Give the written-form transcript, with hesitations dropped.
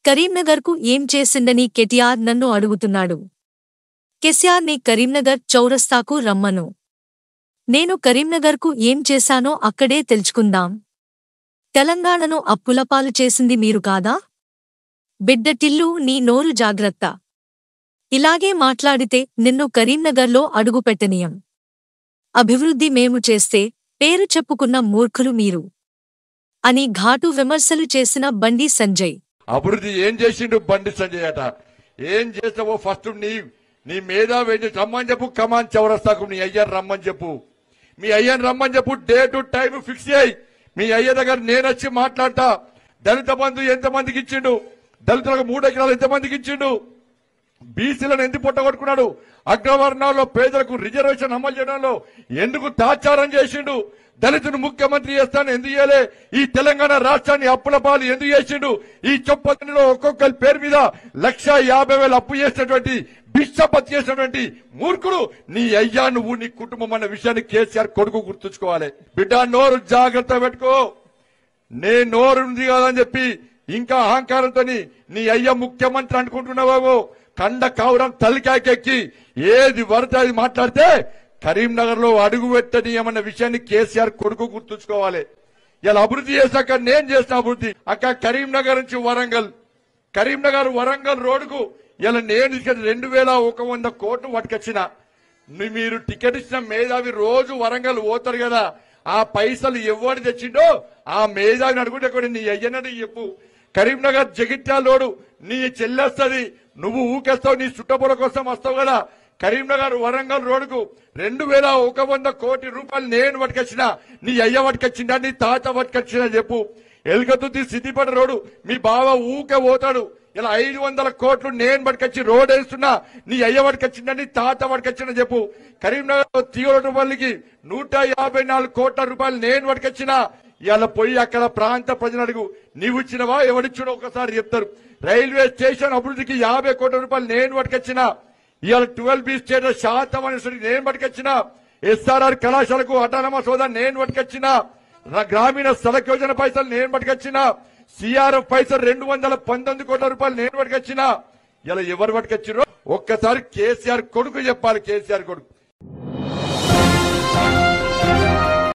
కరీంనగర్ కు ఏం చేసిందని కేటీఆర్ నన్ను అడుగుతున్నాడు. కేసీఆర్ ని కరీంనగర్ చౌరస్తాకు రమ్మను. నేను కరీంనగర్ కు ఏం చేశానో అక్కడే తెలుసుకుందాం. తెలంగాణను అప్పులపాలు చేసింది మీరు కాదా? బిడ్డ టిల్లు నీ నోరు జాగ్రత్త. ఇలాగే మాట్లాడితే నిన్ను కరీంనగర్లో అడుగుపెట్టనీయం. అభివృద్ధి మేము చేస్తే పేరు చెప్పుకున్న మూర్ఖులు మీరు అని ఘాటు విమర్శలు చేసిన బండి సంజయ్. అభివృద్ధి ఏం చేసిండు బండి సంజయ్ అట. ఏం చేస్తావో ఫస్ట్ నీ మేధావి రమ్మని చెప్పు. కమాన్ చౌరస్తాకు నీ అయ్యని రమ్మని చెప్పు. మీ అయ్యని రమ్మని చెప్పు. డేట్ టైం ఫిక్స్ చేయి. మీ అయ్య దగ్గర నేనొచ్చి మాట్లాడతా. దళిత బంధు ఎంతమందికి ఇచ్చిండు, దళితులకు 3 ఎకరాలు ఎంతమందికి ఇచ్చిండు, బీసీలను ఎందుకు పొట్టగొట్టుకున్నాడు, అగ్రవర్ణాల్లో పేదలకు రిజర్వేషన్ అమలు చేయడంలో ఎందుకు తాచారం చేసిండు, దళితును ముఖ్యమంత్రి చేస్తాను ఎందుకు చేయలే, ఈ తెలంగాణ రాష్ట్రాన్ని అప్పుల పాలు ఎందుకు చేసిండు, ఈ చొప్పదిలో ఒక్కొక్కరి పేరు మీద 1,50,000 అప్పు చేసినటువంటి బిచ్చపతి చేసినటువంటి మూర్ఖుడు నీ అయ్యా నువ్వు నీ కుటుంబం అన్న విషయాన్ని కేసీఆర్ కొడుకు గుర్తుంచుకోవాలి. బిడ్డ నోరు జాగ్రత్త పెట్టుకో. నే నోరు ఉంది కాదని చెప్పి ఇంకా అహంకారంతో నీ అయ్య ముఖ్యమంత్రి అనుకుంటున్నావు. కండ కావురం తల్లికాయకెక్కి ఏది వరద అది మాట్లాడితే కరీంనగర్ లో అడుగు పెట్టనీయమన్న విషయాన్ని కేసీఆర్ కొడుకు గుర్తుంచుకోవాలి. ఇలా అభివృద్ధి చేశాక నేను చేసిన అభివృద్ధి అక్క కరీంనగర్ నుంచి వరంగల్ రోడ్డుకు ఇలా నేను 2,100 కోట్లు పట్టుకొచ్చిన. మీరు టికెట్ ఇచ్చిన మేధావి రోజు వరంగల్ పోతారు కదా, ఆ పైసలు ఎవరు తెచ్చిండో ఆ మేధావిని అడుగుంటే నీ అయ్యనని చెప్పు. కరీంనగర్ జగిత్యాల రోడ్డు నీ చెల్లెస్తుంది, నువ్వు ఊకేస్తావు, నీ చుట్టపుల కోసం వస్తావు కదా. కరీంనగర్ వరంగల్ రోడ్డుకు 2,100 కోట్ల రూపాయలు నేను పట్టుకొచ్చిన. నీ అయ్య పట్టుకొచ్చిందా, నీ తాత పట్టుకొచ్చిన చెప్పు. ఎలుగతుర్తి సిద్దిపేట రోడ్డు మీ బావ ఊకే పోతాడు. ఇలా 500 కోట్లు నేను పట్టుకొచ్చి రోడ్ వేస్తున్నా. నీ అయ్య పట్టుకొచ్చిందా, నీ తాత పట్టుకొచ్చిన చెప్పు. కరీంనగర్ తీగలపల్లికి 154 కోట్ల రూపాయలు నేను పట్టుకొచ్చిన. ఇలా పోయి అక్కడ ప్రాంత ప్రజలు అడుగు, నీవు ఇచ్చినవా ఎవరిచ్చినో ఒకసారి చెప్తారు. రైల్వే స్టేషన్ అభివృద్ధికి 50 కోట్ల రూపాయలు నేను పట్టుకొచ్చిన. ఇవాళ 12B స్టేట్ శాతం అనేసరి నేను పట్టుకొచ్చిన. SRR కళాశాలకు అటానమస్ హోదా నేను పట్టుకొచ్చిన. గ్రామీణ సడక్ యోజన పైసలు నేను పట్టుకొచ్చిన. CRF పైసలు 219 కోట్ల రూపాయలు నేను పట్టుకొచ్చిన. ఇలా ఎవరు పట్టుకొచ్చిరో ఒక్కసారి కేసీఆర్ కొడుకు చెప్పాలి. కేసీఆర్ కొడుకు